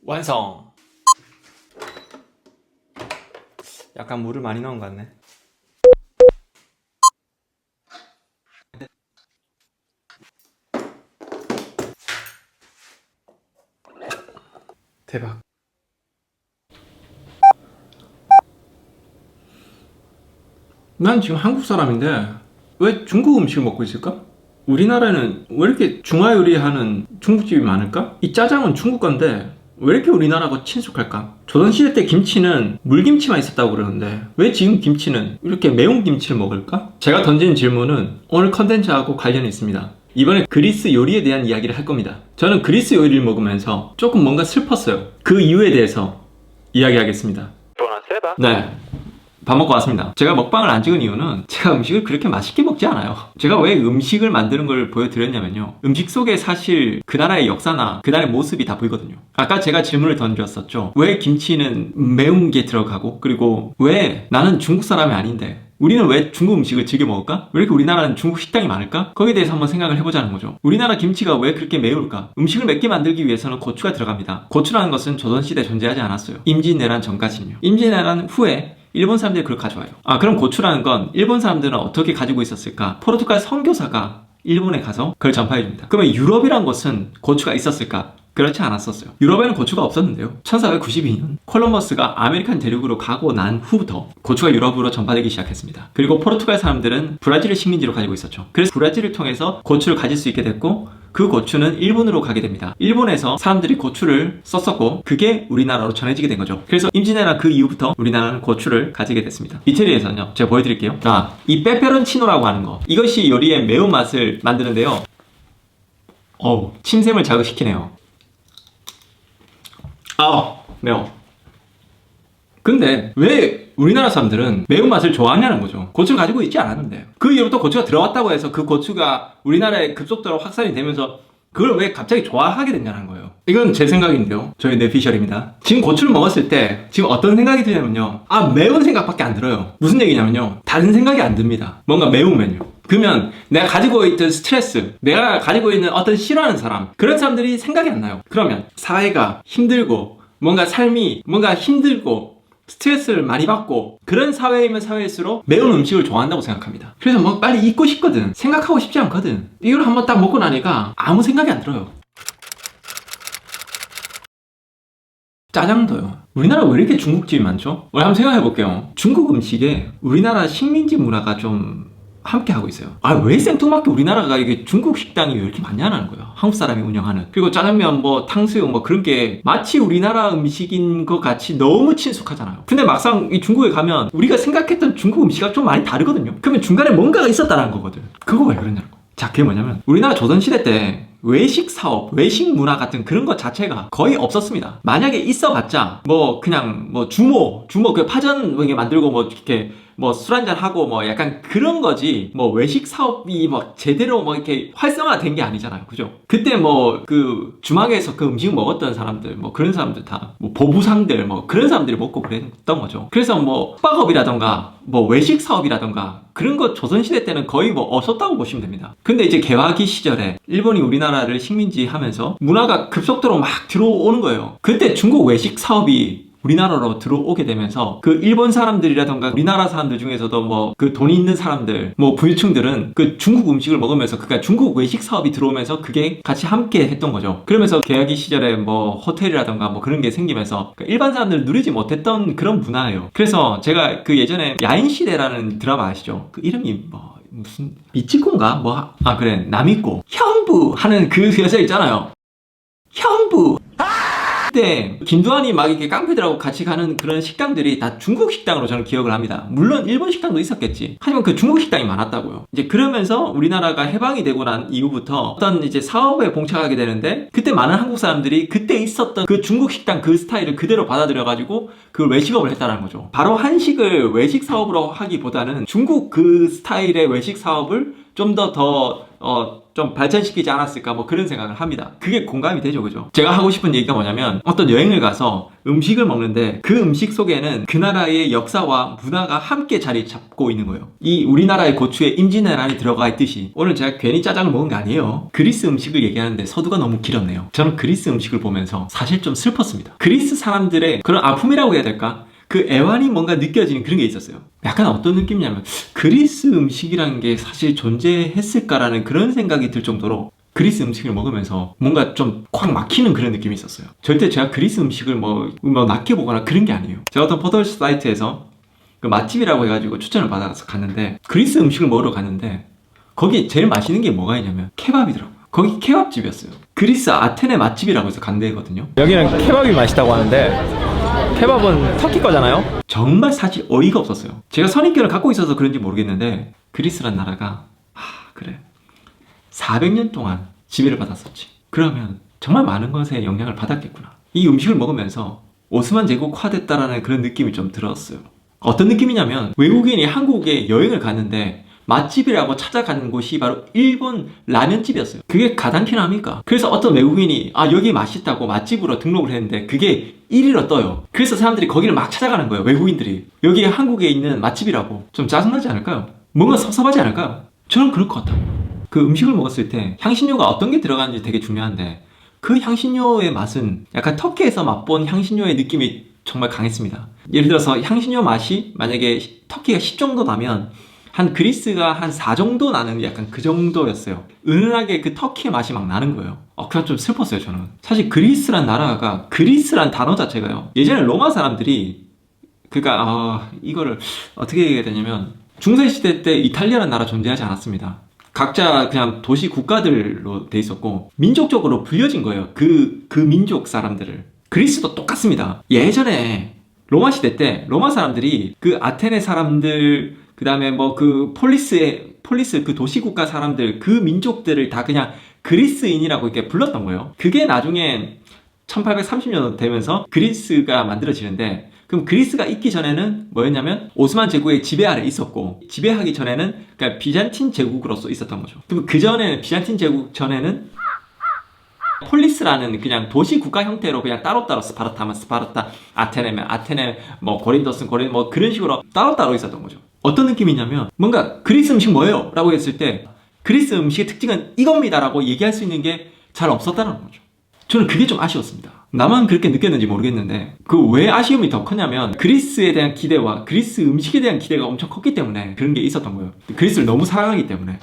완성! 약간 물을 많이 넣은 것 같네. 대박. 난 지금 한국 사람인데 왜 중국 음식을 먹고 있을까? 우리나라에는 왜 이렇게 중화 요리하는 중국집이 많을까? 이 짜장은 중국 건데 왜 이렇게 우리나라하고 친숙할까? 조선시대 때 김치는 물김치만 있었다고 그러는데 왜 지금 김치는 이렇게 매운 김치를 먹을까? 제가 던진 질문은 오늘 컨텐츠하고 관련이 있습니다. 이번에 그리스 요리에 대한 이야기를 할 겁니다. 저는 그리스 요리를 먹으면서 조금 뭔가 슬펐어요. 그 이유에 대해서 이야기하겠습니다. 네. 밥 먹고 왔습니다. 제가 먹방을 안 찍은 이유는 제가 음식을 그렇게 맛있게 먹지 않아요. 제가 왜 음식을 만드는 걸 보여드렸냐면요, 음식 속에 사실 그 나라의 역사나 그 나라의 모습이 다 보이거든요. 아까 제가 질문을 던졌었죠. 왜 김치는 매운 게 들어가고, 그리고 왜 나는 중국 사람이 아닌데 우리는 왜 중국 음식을 즐겨 먹을까? 왜 이렇게 우리나라는 중국 식당이 많을까? 거기에 대해서 한번 생각을 해보자는 거죠. 우리나라 김치가 왜 그렇게 매울까? 음식을 맵게 만들기 위해서는 고추가 들어갑니다. 고추라는 것은 조선시대에 존재하지 않았어요. 임진왜란 전까지는요. 임진왜란 후에 일본 사람들이 그걸 가져와요. 그럼 고추라는 건 일본 사람들은 어떻게 가지고 있었을까? 포르투갈 선교사가 일본에 가서 그걸 전파해줍니다. 그러면 유럽이란 곳은 고추가 있었을까? 그렇지 않았었어요. 유럽에는 고추가 없었는데요. 1492년 콜럼버스가 아메리칸 대륙으로 가고 난 후부터 고추가 유럽으로 전파되기 시작했습니다. 그리고 포르투갈 사람들은 브라질을 식민지로 가지고 있었죠. 그래서 브라질을 통해서 고추를 가질 수 있게 됐고, 그 고추는 일본으로 가게 됩니다. 일본에서 사람들이 고추를 썼었고 그게 우리나라로 전해지게 된 거죠. 그래서 임진왜란 그 이후부터 우리나라는 고추를 가지게 됐습니다. 이태리에서는요, 제가 보여드릴게요. 이 페페론치노라고 하는 거, 이것이 요리의 매운맛을 만드는데요. 침샘을 자극시키네요. 매워. 근데 왜 우리나라 사람들은 매운맛을 좋아하냐는 거죠. 고추를 가지고 있지 않았는데 그 이후부터 고추가 들어왔다고 해서 그 고추가 우리나라에 급속도로 확산이 되면서 그걸 왜 갑자기 좋아하게 됐냐는 거예요. 이건 제 생각인데요, 저희 뇌피셜입니다. 지금 고추를 먹었을 때 지금 어떤 생각이 드냐면요, 매운 생각밖에 안 들어요. 무슨 얘기냐면요, 다른 생각이 안 듭니다. 뭔가 매우면요. 그러면 내가 가지고 있던 스트레스, 내가 가지고 있는 어떤 싫어하는 사람, 그런 사람들이 생각이 안 나요. 그러면 사회가 힘들고 뭔가 삶이 뭔가 힘들고 스트레스를 많이 받고 그런 사회이면 사회일수록 매운 음식을 좋아한다고 생각합니다. 그래서 뭐 빨리 잊고 싶거든. 생각하고 싶지 않거든. 이걸 한번 딱 먹고 나니까 아무 생각이 안 들어요. 짜장도요. 우리나라 왜 이렇게 중국집이 많죠? 우리 한번 생각해 볼게요. 중국 음식에 우리나라 식민지 문화가 좀 함께 하고 있어요. 왜 생뚱맞게 우리나라가 이게 중국 식당이 왜 이렇게 많냐는 거예요. 한국 사람이 운영하는. 그리고 짜장면, 탕수육, 그런 게 마치 우리나라 음식인 것 같이 너무 친숙하잖아요. 근데 막상 이 중국에 가면 우리가 생각했던 중국 음식과 좀 많이 다르거든요. 그러면 중간에 뭔가가 있었다는 거거든. 그거 왜 그러냐는 거. 자, 그게 뭐냐면 우리나라 조선시대 때 외식 사업, 외식 문화 같은 그런 것 자체가 거의 없었습니다. 만약에 있어봤자 그냥 주모 그 파전 만들고 이렇게 술 한잔 하고 약간 그런 거지, 외식 사업이 제대로 이렇게 활성화된 게 아니잖아요. 그죠? 그때 그 주막에서 그 음식 먹었던 사람들, 그런 사람들 다 보부상들 그런 사람들이 먹고 그랬던 거죠. 그래서 숙박업이라던가 외식 사업이라던가 그런 거 조선시대 때는 거의 없었다고 보시면 됩니다. 근데 이제 개화기 시절에 일본이 우리나라를 식민지 하면서 문화가 급속도로 막 들어오는 거예요. 그때 중국 외식 사업이 우리나라로 들어오게 되면서 그 일본 사람들이라던가 우리나라 사람들 중에서도 그 돈이 있는 사람들, 부유층들은 그 중국 음식을 먹으면서, 그러니까 중국 외식 사업이 들어오면서 그게 같이 함께 했던 거죠. 그러면서 개화기 시절에 호텔이라던가 그런 게 생기면서 일반 사람들은 누리지 못했던 그런 문화예요. 그래서 제가 그 예전에 야인시대라는 드라마 아시죠? 그 이름이 무슨 미치코인가? 그래, 남이꼬 형부 하는 그 여자 있잖아요. 형부. 그때 김두한이 이렇게 깡패들하고 같이 가는 그런 식당들이 다 중국 식당으로 저는 기억을 합니다. 물론 일본 식당도 있었겠지. 하지만 그 중국 식당이 많았다고요. 이제 그러면서 우리나라가 해방이 되고 난 이후부터 어떤 이제 사업에 봉착하게 되는데, 그때 많은 한국 사람들이 그때 있었던 그 중국 식당 그 스타일을 그대로 받아들여가지고 그 외식업을 했다는 거죠. 바로 한식을 외식 사업으로 하기보다는 중국 그 스타일의 외식 사업을 좀 더 좀 발전시키지 않았을까 뭐 그런 생각을 합니다. 그게 공감이 되죠, 그죠? 제가 하고 싶은 얘기가 뭐냐면 어떤 여행을 가서 음식을 먹는데 그 음식 속에는 그 나라의 역사와 문화가 함께 자리 잡고 있는 거예요. 이 우리나라의 고추에 임진왜란이 들어가 있듯이 오늘 제가 괜히 짜장을 먹은 게 아니에요. 그리스 음식을 얘기하는데 서두가 너무 길었네요. 저는 그리스 음식을 보면서 사실 좀 슬펐습니다. 그리스 사람들의 그런 아픔이라고 해야 될까? 그 애환이 뭔가 느껴지는 그런 게 있었어요. 약간 어떤 느낌이냐면 그리스 음식이라는 게 사실 존재했을까라는 그런 생각이 들 정도로 그리스 음식을 먹으면서 뭔가 좀 콱 막히는 그런 느낌이 있었어요. 절대 제가 그리스 음식을 뭐 낮게 보거나 그런 게 아니에요. 제가 어떤 포털 사이트에서 그 맛집이라고 해가지고 추천을 받아서 갔는데 그리스 음식을 먹으러 갔는데 거기 제일 맛있는 게 뭐가 있냐면 케밥이더라고요. 거기 케밥집이었어요. 그리스 아테네 맛집이라고 해서 간 데거든요. 여기는 케밥이 맛있다고 하는데 케밥은 터키 거잖아요? 정말 사실 어이가 없었어요. 제가 선입견을 갖고 있어서 그런지 모르겠는데 그리스란 나라가 그래 400년 동안 지배를 받았었지. 그러면 정말 많은 것에 영향을 받았겠구나. 이 음식을 먹으면서 오스만 제국화됐다라는 그런 느낌이 좀 들었어요. 어떤 느낌이냐면 외국인이 한국에 여행을 갔는데 맛집이라고 찾아가는 곳이 바로 일본 라면집이었어요. 그게 가당키나 합니까? 그래서 어떤 외국인이 여기 맛있다고 맛집으로 등록을 했는데 그게 1위로 떠요. 그래서 사람들이 거기를 막 찾아가는 거예요. 외국인들이. 여기 한국에 있는 맛집이라고. 좀 짜증나지 않을까요? 뭔가 섭섭하지 않을까요? 저는 그럴 것 같아요. 그 음식을 먹었을 때 향신료가 어떤 게 들어가는지 되게 중요한데 그 향신료의 맛은 약간 터키에서 맛본 향신료의 느낌이 정말 강했습니다. 예를 들어서 향신료 맛이 만약에 터키가 10 정도 나면 한 그리스가 한 4 정도 나는 약간 그 정도였어요. 은은하게 그 터키의 맛이 막 나는 거예요. 그냥 좀 슬펐어요, 저는. 사실 그리스란 나라가, 그리스란 단어 자체가요. 예전에 로마 사람들이, 이거를 어떻게 얘기해야 되냐면, 중세시대 때 이탈리아라는 나라 존재하지 않았습니다. 각자 그냥 도시 국가들로 돼 있었고, 민족적으로 불려진 거예요. 그 민족 사람들을. 그리스도 똑같습니다. 예전에 로마 시대 때, 로마 사람들이 그 아테네 사람들, 그 다음에 뭐 그 폴리스 그 도시국가 사람들 그 민족들을 다 그냥 그리스인이라고 이렇게 불렀던 거예요. 그게 나중에 1830년 되면서 그리스가 만들어지는데 그럼 그리스가 있기 전에는 뭐였냐면 오스만 제국의 지배 아래 있었고 지배하기 전에는 그러니까 비잔틴 제국으로서 있었던 거죠. 그럼 그 전에는 비잔틴 제국 전에는 폴리스라는 그냥 도시 국가 형태로 그냥 따로따로 스파르타면 스파르타, 아테네면 아테네, 뭐 고린도스는 고린 뭐 그런 식으로 따로따로 있었던 거죠. 어떤 느낌이냐면 뭔가 그리스 음식 뭐예요? 라고 했을 때 그리스 음식의 특징은 이겁니다 라고 얘기할 수 있는 게 잘 없었다는 거죠. 저는 그게 좀 아쉬웠습니다. 나만 그렇게 느꼈는지 모르겠는데 그 왜 아쉬움이 더 컸냐면 그리스에 대한 기대와 그리스 음식에 대한 기대가 엄청 컸기 때문에 그런 게 있었던 거예요. 그리스를 너무 사랑하기 때문에.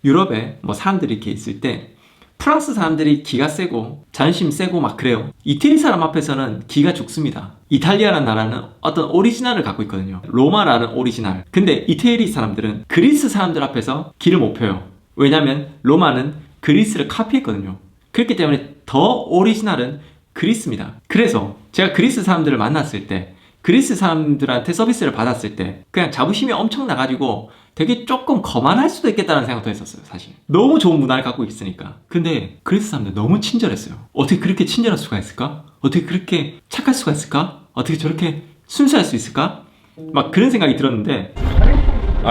유럽에 뭐 사람들이 이렇게 있을 때 프랑스 사람들이 기가 세고 자존심 세고 막 그래요. 이태리 사람 앞에서는 기가 죽습니다. 이탈리아라는 나라는 어떤 오리지널을 갖고 있거든요. 로마라는 오리지널. 근데 이태리 사람들은 그리스 사람들 앞에서 기를 못 펴요. 왜냐면 로마는 그리스를 카피했거든요. 그렇기 때문에 더 오리지널은 그리스입니다. 그래서 제가 그리스 사람들을 만났을 때 그리스 사람들한테 서비스를 받았을 때 그냥 자부심이 엄청 나가지고 되게 조금 거만할 수도 있겠다는 생각도 했었어요. 사실 너무 좋은 문화를 갖고 있으니까. 근데 그리스 사람들 너무 친절했어요. 어떻게 그렇게 친절할 수가 있을까? 어떻게 그렇게 착할 수가 있을까? 어떻게 저렇게 순수할 수 있을까? 막 그런 생각이 들었는데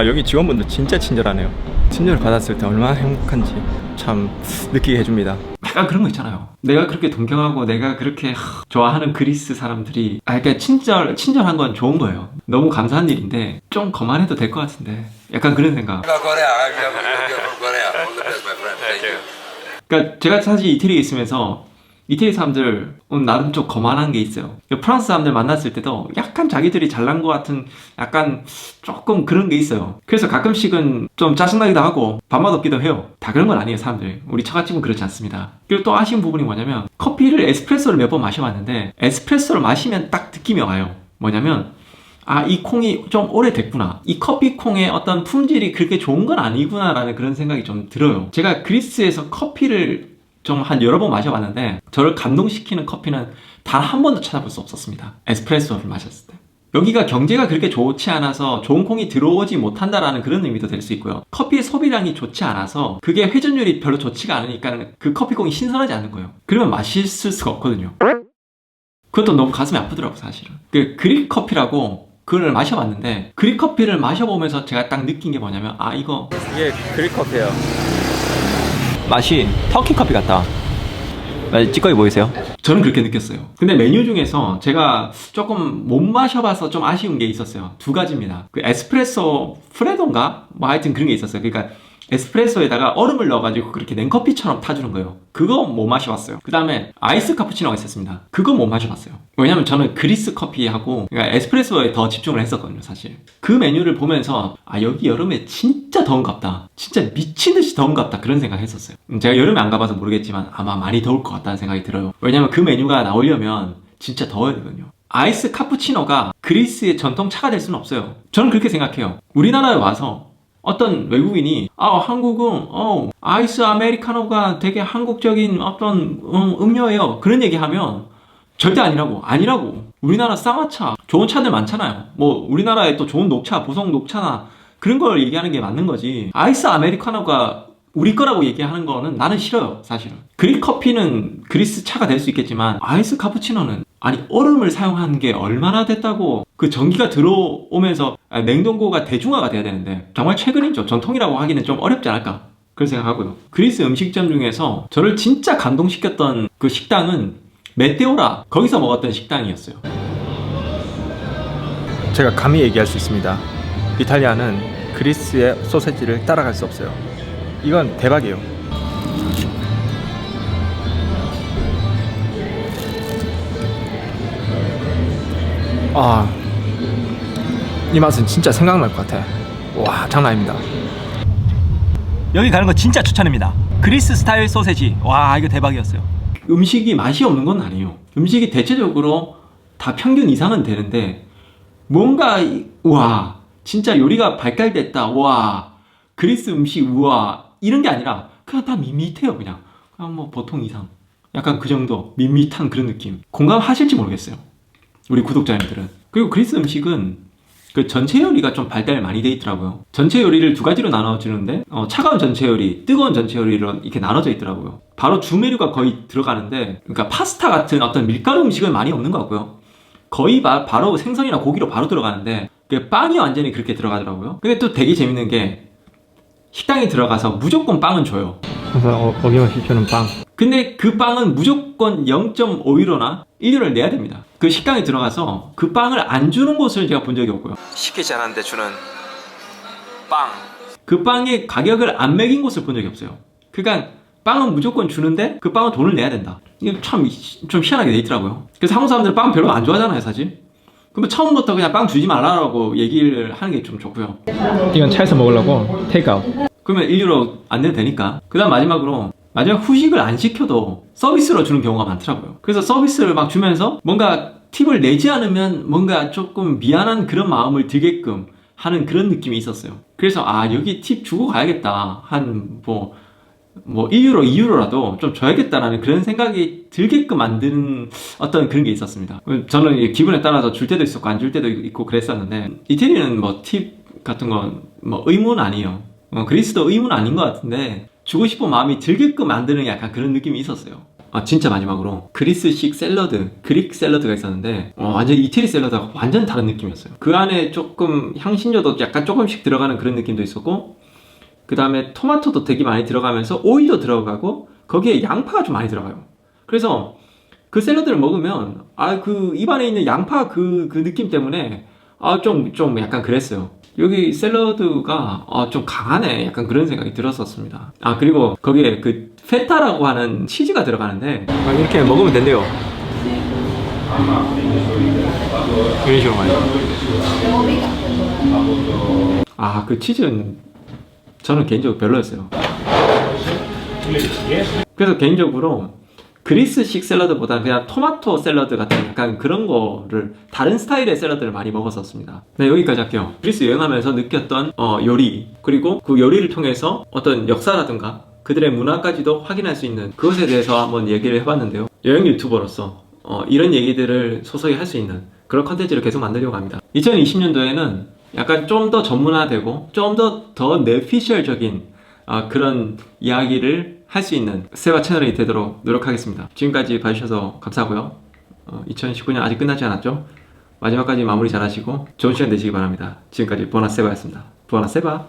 여기 직원분들 진짜 친절하네요. 친절을 받았을 때 얼마나 행복한지 참 느끼게 해줍니다. 약간 그런 거 있잖아요. 내가 그렇게 동경하고 내가 그렇게 좋아하는 그리스 사람들이 그러니까 친절한 건 좋은 거예요. 너무 감사한 일인데 좀 거만해도 될 것 같은데 약간 그런 생각. 그러니까 제가 사실 이태리에 있으면서 이태리 사람들 나름 좀 거만한 게 있어요. 프랑스 사람들 만났을 때도 약간 자기들이 잘난 것 같은 약간 조금 그런 게 있어요. 그래서 가끔씩은 좀 짜증나기도 하고 밥맛 없기도 해요. 다 그런 건 아니에요, 사람들. 우리 처갓집은 그렇지 않습니다. 그리고 또 아쉬운 부분이 뭐냐면 커피를 에스프레소를 몇 번 마셔봤는데 에스프레소를 마시면 딱 느낌이 와요. 뭐냐면 이 콩이 좀 오래됐구나. 이 커피 콩의 어떤 품질이 그렇게 좋은 건 아니구나 라는 그런 생각이 좀 들어요. 제가 그리스에서 커피를 좀 한 여러 번 마셔봤는데 저를 감동시키는 커피는 단 한 번도 찾아볼 수 없었습니다. 에스프레소를 마셨을 때. 여기가 경제가 그렇게 좋지 않아서 좋은 콩이 들어오지 못한다라는 그런 의미도 될 수 있고요. 커피의 소비량이 좋지 않아서 그게 회전율이 별로 좋지가 않으니까 그 커피콩이 신선하지 않은 거예요. 그러면 맛있을 수가 없거든요. 그것도 너무 가슴이 아프더라고 사실은. 그 그릭 커피라고 그걸 마셔봤는데 그릭 커피를 마셔보면서 제가 딱 느낀 게 뭐냐면 이게 그릭 커피예요. 맛이 터키 커피 같다. 찌꺼기 보이세요? 저는 그렇게 느꼈어요. 근데 메뉴 중에서 제가 조금 못 마셔봐서 좀 아쉬운 게 있었어요. 두 가지입니다. 그 에스프레소 프레도인가? 뭐 하여튼 그런 게 있었어요. 그러니까 에스프레소에다가 얼음을 넣어가지고 그렇게 냉커피처럼 타주는 거예요. 그거 못 마셔봤어요. 그 다음에 아이스 카푸치노가 있었습니다. 그거 못 마셔봤어요. 왜냐면 저는 그리스 커피하고 그러니까 에스프레소에 더 집중을 했었거든요, 사실. 그 메뉴를 보면서 아, 여기 여름에 진짜 더운갑다. 진짜 미친듯이 더운갑다. 그런 생각 했었어요. 제가 여름에 안 가봐서 모르겠지만 아마 많이 더울 것 같다는 생각이 들어요. 왜냐면 그 메뉴가 나오려면 진짜 더워야 되거든요. 아이스 카푸치노가 그리스의 전통차가 될 수는 없어요. 저는 그렇게 생각해요. 우리나라에 와서 어떤 외국인이 한국은 아이스 아메리카노가 되게 한국적인 어떤 음료예요. 그런 얘기하면 절대 아니라고. 우리나라 쌍화차 좋은 차들 많잖아요. 뭐 우리나라에 또 좋은 녹차, 보성 녹차나 그런 걸 얘기하는 게 맞는 거지. 아이스 아메리카노가 우리 거라고 얘기하는 거는 나는 싫어요, 사실은. 그릭 커피는 그리스 차가 될 수 있겠지만 아이스 카푸치노는 아니 얼음을 사용한 게 얼마나 됐다고. 그 전기가 들어오면서 냉동고가 대중화가 돼야 되는데 정말 최근이죠. 전통이라고 하기는 좀 어렵지 않을까 그런 생각하고요. 그리스 음식점 중에서 저를 진짜 감동시켰던 그 식당은 메테오라, 거기서 먹었던 식당이었어요. 제가 감히 얘기할 수 있습니다. 이탈리아는 그리스의 소세지를 따라갈 수 없어요. 이건 대박이에요. 이 맛은 진짜 생각날 것 같아. 와, 장난 아닙니다. 여기 가는 거 진짜 추천합니다. 그리스 스타일 소세지. 와, 이거 대박이었어요. 음식이 맛이 없는 건 아니에요. 음식이 대체적으로 다 평균 이상은 되는데 뭔가 와 진짜 요리가 발달됐다. 와 그리스 음식 우와 이런 게 아니라 그냥 다 밋밋해요. 그냥 뭐 보통 이상. 약간 그 정도 밋밋한 그런 느낌. 공감하실지 모르겠어요, 우리 구독자님들은. 그리고 그리스 음식은 그 전체 요리가 좀 발달 많이 돼 있더라고요. 전체 요리를 두 가지로 나눠주는데 차가운 전체 요리, 뜨거운 전체 요리로 이렇게 나눠져 있더라고요. 바로 주 메뉴가 거의 들어가는데, 그러니까 파스타 같은 어떤 밀가루 음식은 많이 없는 것 같고요. 거의 바로 생선이나 고기로 바로 들어가는데 빵이 완전히 그렇게 들어가더라고요. 근데 또 되게 재밌는 게 식당에 들어가서 무조건 빵은 줘요. 그래서 어김없이 주는 빵. 근데 그 빵은 무조건 0.5유로나 1유로를 내야 됩니다. 그 식당에 들어가서 그 빵을 안 주는 곳을 제가 본 적이 없고요. 시키지 않았는데 주는 빵. 그 빵의 가격을 안 매긴 곳을 본 적이 없어요. 그러니까 빵은 무조건 주는데 그 빵은 돈을 내야 된다. 이게 참 좀 희한하게 돼 있더라고요. 그래서 한국 사람들은 빵 별로 안 좋아하잖아요, 사실. 그러면 처음부터 그냥 빵 주지 말라고 얘기를 하는 게 좀 좋고요. 이건 차에서 먹으려고 테이크아웃. 그러면 1유로 안 내도 되니까. 그 다음 마지막 후식을 안 시켜도 서비스로 주는 경우가 많더라고요. 그래서 서비스를 막 주면서 뭔가 팁을 내지 않으면 뭔가 조금 미안한 그런 마음을 들게끔 하는 그런 느낌이 있었어요. 그래서 여기 팁 주고 가야겠다. 한 1유로, 2유로라도 좀 줘야겠다라는 그런 생각이 들게끔 만드는 어떤 그런 게 있었습니다. 저는 기분에 따라서 줄 때도 있었고 안 줄 때도 있고 그랬었는데, 이태리는 팁 같은 건 의무는 아니에요. 그리스도 의무는 아닌 것 같은데 주고 싶은 마음이 들게끔 만드는 약간 그런 느낌이 있었어요. 진짜 마지막으로 그리스식 샐러드, 그릭 샐러드가 있었는데 완전 이태리 샐러드하고 완전 다른 느낌이었어요. 그 안에 조금 향신료도 약간 조금씩 들어가는 그런 느낌도 있었고, 그 다음에 토마토도 되게 많이 들어가면서 오이도 들어가고 거기에 양파가 좀 많이 들어가요. 그래서 그 샐러드를 먹으면 그 입안에 있는 양파 그 느낌 때문에 좀 약간 그랬어요. 여기 샐러드가 좀 강하네, 약간 그런 생각이 들었었습니다. 그리고 거기에 그 페타라고 하는 치즈가 들어가는데 이렇게 먹으면 된대요. 이런 식으로 많이. 그 치즈는 저는 개인적으로 별로였어요. 그래서 개인적으로 그리스식 샐러드보다는 그냥 토마토 샐러드 같은 약간 그런 거를, 다른 스타일의 샐러드를 많이 먹었었습니다. 네, 여기까지 할게요. 그리스 여행하면서 느꼈던 요리, 그리고 그 요리를 통해서 어떤 역사라든가 그들의 문화까지도 확인할 수 있는 그것에 대해서 한번 얘기를 해봤는데요. 여행 유튜버로서 이런 얘기들을 소소히 할 수 있는 그런 컨텐츠를 계속 만들려고 합니다. 2020년도에는 약간 좀 더 전문화되고 좀 더 내피셜적인 그런 이야기를 할 수 있는 세바 채널이 되도록 노력하겠습니다. 지금까지 봐주셔서 감사하고요. 2019년 아직 끝나지 않았죠? 마지막까지 마무리 잘 하시고 좋은 시간 되시기 바랍니다. 지금까지 보나세바였습니다. 보나세바.